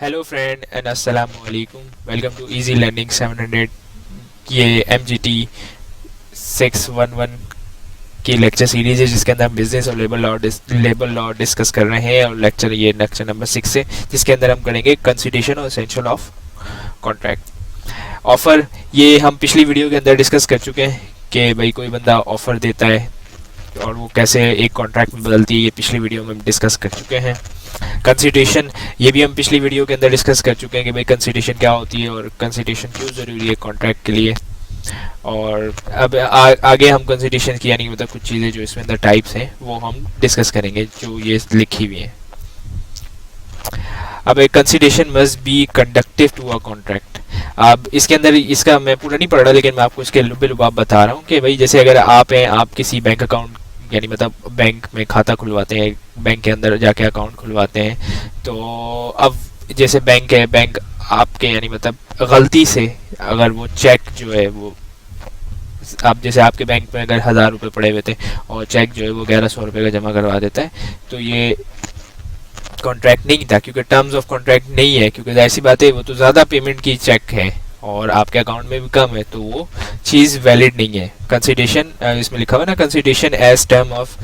Hello friend and अस्सलाम वालेकुम। Welcome to easy learning 700। ये MGT 611 की लेक्चर सीरीज है जिसके अंदर हम बिजनेस और लेबर लॉ डिस्कस कर रहे हैं। और लेक्चर नंबर 6 है जिसके अंदर हम करेंगे कंसिडरेशन और एसेंशियल ऑफ कॉन्ट्रैक्ट ऑफर। ये हम पिछली वीडियो के अंदर डिस्कस कर चुके हैं कि भाई कोई बंदा ऑफर देता है और वो कैसे एक कॉन्ट्रैक्ट में बदलती है। ये पिछली वीडियो में हम डिस्कस कर चुके हैं। कंसिडरेशन ये भी हम पिछली वीडियो के अंदर डिस्कस कर चुके हैं कि भाई कंसिडरेशन क्या होती है और कंसिडरेशन क्यों ज़रूरी है कॉन्ट्रैक्ट के लिए। और अब आगे हम कंसिडरेशन की यानी मतलब कुछ चीज़ें जो इसमें अंदर टाइप्स हैं वो हम डिस्कस करेंगे जो ये लिखी हुई हैं। अब एक consideration must be conductive to a contract. अब इसके अंदर इसका मैं पूरा नहीं पढ़ रहा लेकिन मैं आपको इसके लुब बता रहा हूँ कि भाई जैसे अगर आप हैं, आप किसी बैंक अकाउंट यानी मतलब बैंक में खाता खुलवाते हैं, बैंक के अंदर जाके अकाउंट खुलवाते हैं, तो अब जैसे बैंक है, बैंक आपके यानी मतलब गलती से अगर वो चेक जो है वो आप जैसे आपके बैंक में अगर 1000 रुपये पड़े हुए थे और चेक जो है वो 1100 रुपये का जमा करवा देता है, तो ये कॉन्ट्रैक्ट नहीं था क्योंकि टर्म्स ऑफ कॉन्ट्रैक्ट नहीं है। क्योंकि ऐसी बात है वो तो ज़्यादा पेमेंट की चेक है और आपके अकाउंट में भी कम है, तो वो चीज़ वैलिड नहीं है। कंसिडरेशन इसमें लिखा हुआ ना, consideration as term of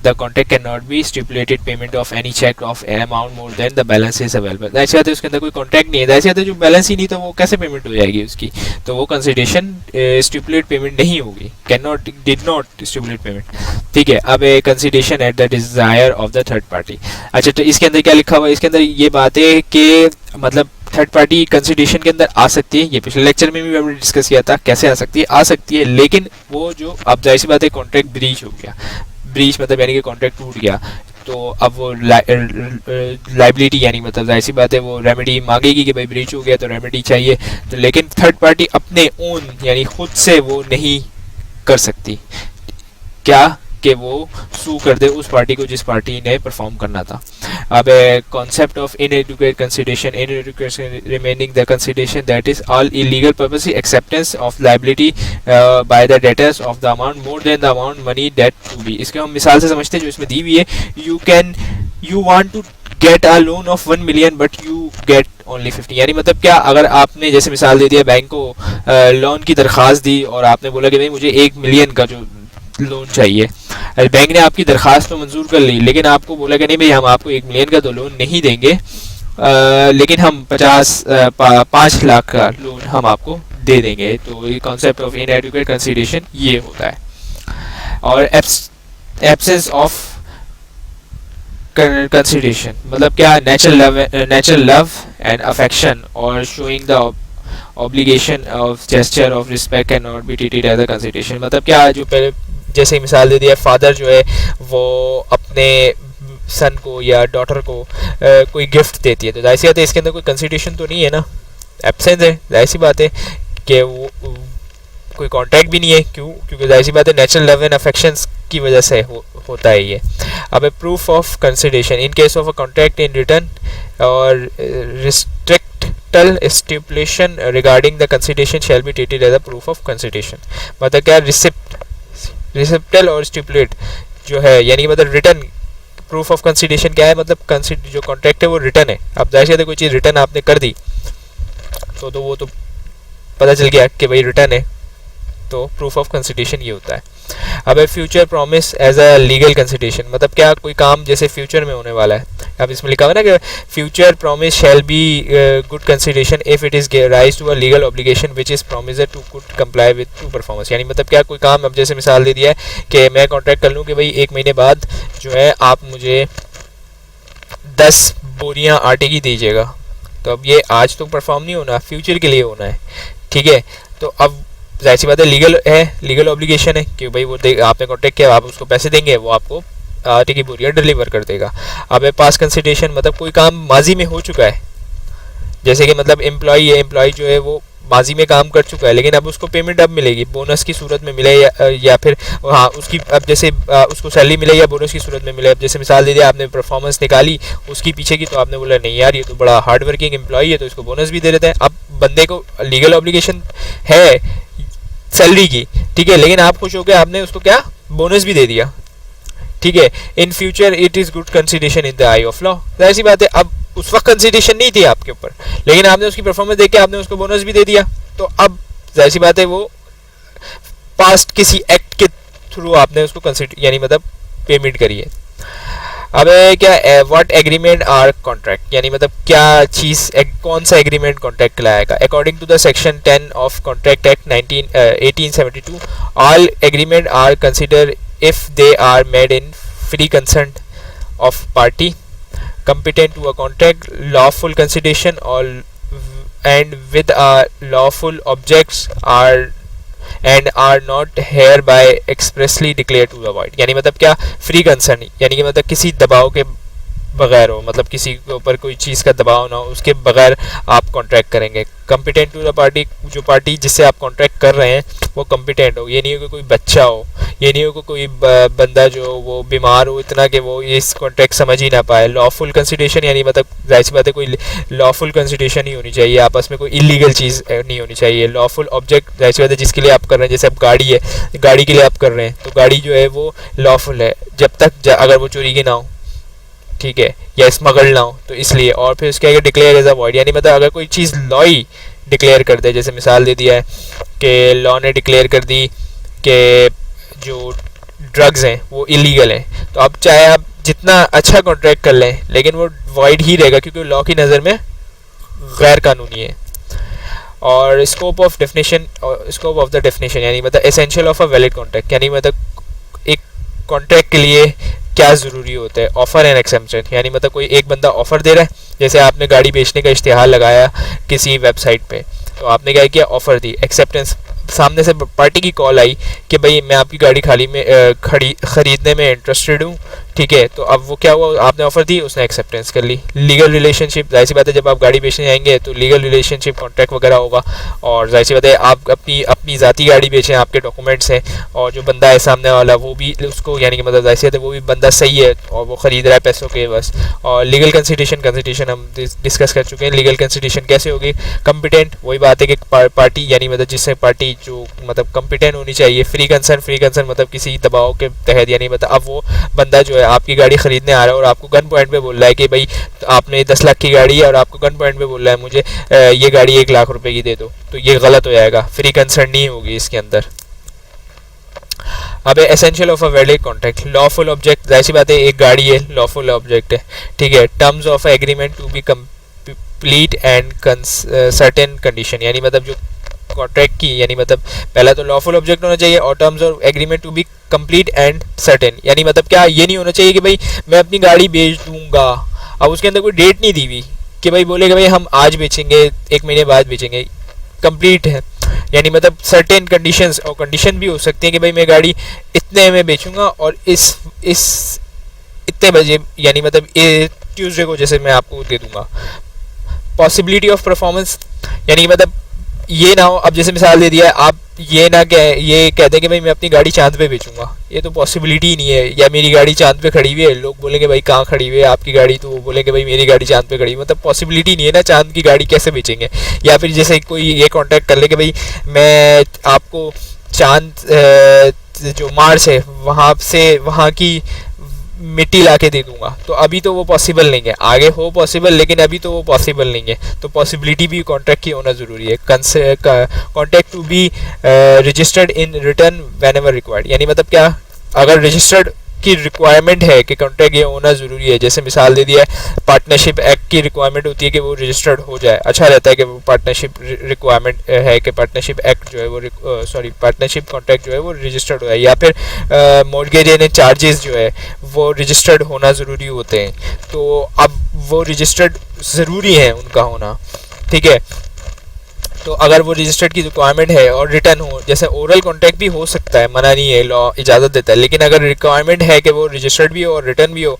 the contract can not be stipulated payment of any cheque of amount more than the balance is available. ऐसी बात है उसके अंदर कोई कॉन्ट्रैक्ट नहीं है, ऐसी बात है जो बैलेंस ही नहीं तो वो कैसे पेमेंट हो जाएगी उसकी, तो वो कंसिडरेशन स्टिपुलेट पेमेंट नहीं होगी, can not did not stipulate payment. ठीक है। अब consideration at the desire of the third party. अच्छा, तो इसके अंदर क्या लिखा हुआ है? इसके अंदर ये बात है कि मतलब थर्ड पार्टी कंसिडरेशन के अंदर आ सकती है। ये पिछले लेक्चर में भी हमने डिस्कस किया था कैसे आ सकती है। आ सकती है लेकिन वो जो अब जाहिर सी बात है कॉन्ट्रैक्ट ब्रीच हो गया, ब्रीच मतलब यानी कि कॉन्ट्रैक्ट टूट गया, तो अब वो लाइबिलिटी यानी मतलब जाहिर सी बात है वो रेमेडी मांगेगी कि भाई ब्रीच हो गया तो रेमेडी चाहिए। तो लेकिन थर्ड पार्टी अपने ओन यानी खुद से वो नहीं कर सकती क्या कि वो सू कर दे उस पार्टी को जिस पार्टी ने परफॉर्म करना था। अब concept of inadequate consideration, inadequacy remaining the consideration that is all illegal purpose acceptance of liability by the debtors of the amount more than the amount money debt to be. इसके हम मिसाल से समझते हैं जो इसमें दी हुई है। You want to get a loan of 1 million but you get only 50। यानी मतलब क्या, अगर आपने जैसे मिसाल दे दिया बैंक को लोन की दरख्वास्त दी और आपने बोला कि भाई मुझे 1 मिलियन का जो लोन चाहिए, बैंक ने आपकी दरखास्त तो मंजूर कर ली लेकिन आपको बोला कि नहीं भाई हम आपको 1 मिलियन का तो लोन नहीं देंगे, लेकिन हम 5 लाख का लोन हम आपको दे देंगे। तो ये कॉन्सेप्ट ऑफ इनएडुकेट कंसिडरेशन ये होता है। और एब्सेंस ऑफ कंसिडरेशन मतलब क्या, नेचुरल लव एंड अफेक्शन और showing the obligation of gesture of respect can not be treated as a consideration. मतलब क्या, जो पहले जैसे मिसाल दे दिया, फादर जो है वो अपने सन को या डॉटर को कोई गिफ्ट देती है, तो जाहिर सी बात है इसके अंदर कोई कंसिडरेशन तो नहीं है ना, एब्सेंस है। जाहिर सी बात है कि वो कोई कॉन्ट्रैक्ट भी नहीं है। क्यों? क्योंकि जाहिर सी बात है नेचुरल लव एंड अफेक्शंस की वजह से होता है ये। अब proof of consideration in case of a contract in written और recital stipulation regarding the consideration shall be treated as a proof of consideration. मतलब क्या, रिसिप्टल और स्टिपुलेट जो है यानी मतलब रिटर्न प्रूफ ऑफ कंसिडरेशन क्या है, मतलब जो कॉन्ट्रैक्ट है वो रिटर्न है। अब जाहिर है कोई चीज़ रिटर्न आपने कर दी तो वो तो पता चल गया कि भाई रिटर्न है, तो प्रूफ ऑफ कंसिडरेशन ये होता है। अब future promise as a legal consideration मतलब क्या, कोई काम जैसे फ्यूचर में होने वाला है, अब इसमें लिखा हुआ ना कि future promise shall be good consideration if it is rise to a legal obligation which is promised to good comply with to performance. यानी मतलब क्या, कोई काम अब जैसे मिसाल दे दिया है कि मैं कॉन्ट्रैक्ट कर लूँ कि भाई 1 महीने बाद जो है आप मुझे 10 बोरियाँ आटे की दीजिएगा, तो अब ये आज तो परफॉर्म नहीं होना, फ्यूचर के लिए होना है। ठीक है, तो अब जाहिर सी बात है लीगल है, लीगल ऑब्लिगेशन है कि भाई वो आपने कॉन्ट्रैक्ट किया, आप उसको पैसे देंगे, वो आपको आटे की बोरियाँ डिलीवर कर देगा। अब पास कंसिडरेशन मतलब कोई काम माजी में हो चुका है, जैसे कि मतलब एम्प्लॉई है, एम्प्लॉई जो है वो माजी में काम कर चुका है लेकिन अब उसको पेमेंट अब मिलेगी, बोनस की सूरत में मिले या फिर हाँ उसकी अब जैसे उसको सैलरी मिले या बोनस की सूरत में मिले। अब जैसे मिसाल दे दिया आपने परफॉर्मेंस निकाली उसकी पीछे की, तो आपने बोला नहीं यार ये तो बड़ा हार्ड वर्किंग एम्प्लॉई है तो इसको बोनस भी दे देते हैं। अब बंदे को लीगल ऑब्लिगेशन है सैलरी की, ठीक है, लेकिन आप खुश हो गए, आपने उसको क्या बोनस भी दे दिया। ठीक है, in future it is good consideration in the I of law. ऐसी बात है, अब उस वक्त कंसिडरेशन नहीं थी आपके ऊपर, लेकिन आपने उसकी परफॉर्मेंस देख के आपने उसको बोनस भी दे दिया, तो अब जाहिर सी बात है वो पास्ट किसी एक्ट के थ्रू आपने उसको कंसिडर यानी मतलब पेमेंट करी है। अब क्या व्हाट एग्रीमेंट आर कॉन्ट्रैक्ट, यानी मतलब क्या चीज़ कौन सा एग्रीमेंट कॉन्ट्रैक्ट कहलाएगा। According to the section 10 of contract act 1872 all agreement are consider if they are made in free consent of party competent to a contract, lawful consideration or and with a lawful objects are and are not hereby expressly declared to the void। यानी मतलब क्या free concern, यानी कि मतलब किसी दबाव के बगैर हो, मतलब किसी के ऊपर कोई चीज़ का दबाव ना हो, उसके बगैर आप कॉन्ट्रैक्ट करेंगे। कम्पिटेंट टू द पार्टी, जो पार्टी जिससे आप कॉन्ट्रैक्ट कर रहे हैं वो कम्पिटेंट हो, ये नहीं हो कि कोई बच्चा हो, ये नहीं हो कि कोई बंदा जो वो बीमार हो इतना कि वो इस कॉन्ट्रैक्ट समझ ही ना पाए। लॉफुल कंसिडरेशन, यानी मतलब जाहिर सी बात है कोई लॉफुल कंसिडरेशन ही होनी चाहिए, आपस में कोई इलीगल चीज़ नहीं होनी चाहिए। लॉफुल ऑब्जेक्ट, जाहिर सी बात है जिसके लिए आप कर रहे हैं, जैसे अब गाड़ी है, गाड़ी के लिए आप कर रहे हैं तो गाड़ी जो है वो लॉफुल है जब तक अगर वो चोरी की ना हो, ठीक है, या स्मगल ना हो, तो इसलिए। और फिर उसके आगे डिक्लेयर एज अ वॉइड, यानी मतलब अगर कोई चीज़ लॉ ही डिक्लेयर कर दे, जैसे मिसाल दे दिया है कि लॉ ने डिक्लेयर कर दी कि जो ड्रग्स हैं वो इलीगल हैं, तो अब चाहे आप जितना अच्छा कॉन्ट्रैक्ट कर लें लेकिन वो वॉइड ही रहेगा क्योंकि लॉ की नज़र में गैर कानूनी है। और scope of definition, scope of the definition यानी मतलब essential of a valid contract, यानी मतलब एक कॉन्ट्रैक्ट के लिए क्या ज़रूरी होता है। ऑफ़र एंड एक्सेप्शन, यानी मतलब कोई एक बंदा ऑफ़र दे रहा है, जैसे आपने गाड़ी बेचने का इश्तिहार लगाया किसी वेबसाइट पे, तो आपने क्या किया, ऑफ़र दी। एक्सेप्टेंस, सामने से पार्टी की कॉल आई कि भाई मैं आपकी गाड़ी ख़रीदने में इंटरेस्टेड हूँ, ठीक है, तो अब वो क्या हुआ, आपने ऑफ़र दी, उसने एक्सेप्टेंस कर ली। लीगल रिलेशनशिप, जाहिर सी बात है जब आप गाड़ी बेचने जाएंगे तो लीगल रिलेशनशिप कॉन्ट्रैक्ट वगैरह होगा, और जाहिर सी बात है आप अपनी ज़ाती गाड़ी बेचें, आपके डॉक्यूमेंट्स हैं, और जो बंदा है सामने वाला वो भी उसको यानी कि मतलब जाहिर सी बात है वो भी बंदा सही है और वो ख़रीद रहा है पैसों के बस। और लीगल कंसिडरेशन हम डिस्कस कर चुके हैं। लीगल कंसिडरेशन कैसे होगी, कम्पिटेंट, वही बात है कि पार्टी यानी मतलब जिससे पार्टी जो मतलब कम्पिटेंट होनी चाहिए। फ्री कंसर्न मतलब किसी दबाव के तहत, यानी मतलब अब वो बंदा जो है आपकी गाड़ी खरीदने आ रहा है और आपको गन पॉइंट पे बोल रहा है कि भाई आपने 10 लाख की गाड़ी है और आपको गन पॉइंट पे बोल रहा है मुझे ये गाड़ी 1 लाख रुपए की दे दो, तो ये गलत हो जाएगा, फ्री कंसर्न नहीं होगी इसके अंदर। अब essential of a valid contract, lawful object, जाहिर सी बात है एक गाड़ी है, लॉफुल ऑब्जेक्ट है, ठीक है। Terms of agreement to be complete and certain condition, यानी मतलब जो कॉन्ट्रैक्ट की, यानी मतलब पहला तो लॉफुल ऑब्जेक्ट होना चाहिए और terms of agreement to be complete and certain, यानी मतलब क्या, ये नहीं होना चाहिए कि भाई मैं अपनी गाड़ी बेच दूंगा, अब उसके अंदर कोई डेट नहीं दी हुई कि भाई बोलेगा भाई हम आज बेचेंगे, 1 महीने बाद बेचेंगे, कंप्लीट है। यानी मतलब सर्टेन कंडीशंस, और कंडीशन भी हो सकती है कि भाई मैं गाड़ी इतने में बेचूंगा और इस इतने बजे, यानी मतलब ट्यूसडे को जैसे मैं आपको दे दूंगा। पॉसिबिलिटी ऑफ परफॉर्मेंस, यानी मतलब ये ना हो, अब जैसे मिसाल दे दिया है, आप ये ना ये कहते हैं कि भाई मैं अपनी गाड़ी चांद पे बेचूंगा, ये तो पॉसिबिलिटी ही नहीं है। या मेरी गाड़ी चांद पे खड़ी हुई है, लोग बोलेंगे भाई कहाँ खड़ी हुई है आपकी गाड़ी, तो वो बोलेंगे भाई मेरी गाड़ी चांद पे खड़ी हुई, मतलब पॉसिबिलिटी नहीं है ना, चांद की गाड़ी कैसे बेचेंगे। या फिर जैसे कोई ये कॉन्टैक्ट कर ले कि भाई मैं आपको चांद जो मार्स है वहाँ की मिट्टी ला के दे दूंगा, तो अभी तो वो पॉसिबल नहीं है, आगे हो पॉसिबल लेकिन अभी तो वो पॉसिबल नहीं है, तो पॉसिबिलिटी भी कॉन्ट्रैक्ट की होना ज़रूरी है। Contract to be registered in return whenever required, यानी मतलब क्या, अगर रजिस्टर्ड की रिक्वायरमेंट है कि कॉन्ट्रैक्ट ये होना ज़रूरी है, जैसे मिसाल दे दिया है पार्टनरशिप एक्ट की रिक्वायरमेंट होती है कि वो रजिस्टर्ड हो जाए, अच्छा रहता है कि वो पार्टनरशिप रिक्वायरमेंट है कि पार्टनरशिप एक्ट जो है वो पार्टनरशिप कॉन्ट्रैक्ट जो है वो रजिस्टर्ड हो जाए। या फिर मॉर्गेज एंड चार्जेस जो है वो रजिस्टर्ड होना ज़रूरी होते हैं, तो अब वो रजिस्टर्ड ज़रूरी है उनका होना, ठीक है। तो अगर वो रजिस्टर्ड की रिक्वायरमेंट है और रिटर्न हो, जैसे ओरल कॉन्ट्रैक्ट भी हो सकता है, मना नहीं है, लॉ इजाज़त देता है, लेकिन अगर रिक्वायरमेंट है कि वो रजिस्टर्ड भी हो और रिटर्न भी हो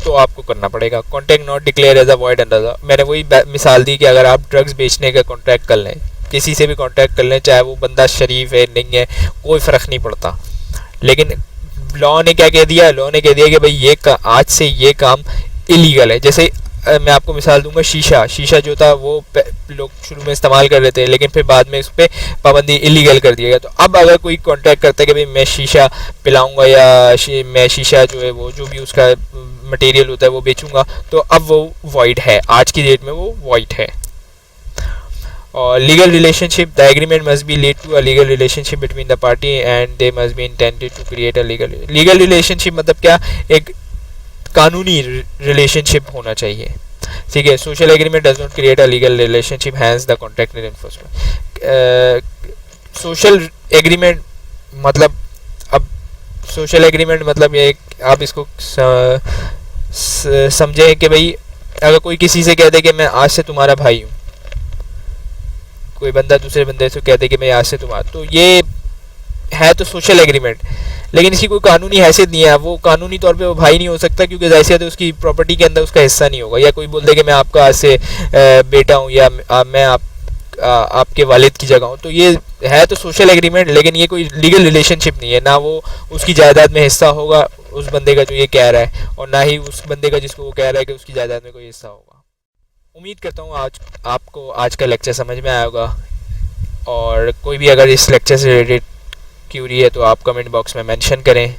तो आपको करना पड़ेगा। Contract not declare as a void under the, मैंने वही मिसाल दी कि अगर आप ड्रग्स बेचने का कॉन्ट्रैक्ट कर लें, किसी से भी कॉन्ट्रैक्ट कर लें, चाहे वो बंदा शरीफ है नहीं है, कोई फ़र्क नहीं पड़ता, लेकिन लॉ ने क्या कह दिया, लॉ ने कह दिया कि भाई ये आज से ये काम इलीगल है। जैसे मैं आपको मिसाल दूंगा, शीशा जो था वो लोग शुरू में इस्तेमाल कर रहे थे, लेकिन फिर बाद में उस पर पाबंदी इलीगल कर दिया गया। तो अब अगर कोई कॉन्ट्रैक्ट करता है कि भाई मैं शीशा पिलाऊंगा या मैं शीशा जो है वो जो भी उसका मटेरियल होता है वो बेचूंगा, तो अब वो वॉइड है, आज की डेट में वो वॉइड है। और legal relationship, the agreement must be lead to a legal relationship between the party and they must be intended to create a legal relationship मतलब क्या, एक कानूनी रिलेशनशिप होना चाहिए, ठीक है। Social agreement does not create a legal relationship, hence the contract enforcement. Social agreement मतलब, अब सोशल एग्रीमेंट मतलब ये आप इसको समझे कि भाई अगर कोई किसी से कह दे कि मैं आज से तुम्हारा भाई हूँ, कोई बंदा दूसरे बंदे से कह दे कि मैं आज से तुम्हारा, तो ये है तो सोशल एग्रीमेंट, लेकिन इसकी कोई कानूनी हैसियत नहीं है। वो कानूनी तौर पे वो भाई नहीं हो सकता, क्योंकि हैसियत उसकी प्रॉपर्टी के अंदर उसका हिस्सा नहीं होगा। या कोई बोल दे कि मैं आपका आज से बेटा हूँ, या मैं आपके वालिद की जगह हूँ, तो ये है तो सोशल एग्रीमेंट, लेकिन ये कोई लीगल रिलेशनशिप नहीं है। ना वो उसकी जायदाद में हिस्सा होगा उस बंदे का जो ये कह रहा है, और ना ही उस बंदे का जिसको वो कह रहा है कि उसकी जायदाद में कोई हिस्सा होगा। उम्मीद करता हूँ आज आपको आज का लेक्चर समझ में आया होगा, और कोई भी अगर इस लेक्चर से रिलेटेड क्यूरी है तो आप कमेंट बॉक्स में मेंशन करें,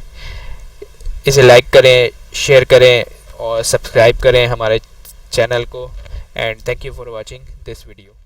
इसे लाइक करें, शेयर करें और सब्सक्राइब करें हमारे चैनल को। And thank you for watching this video.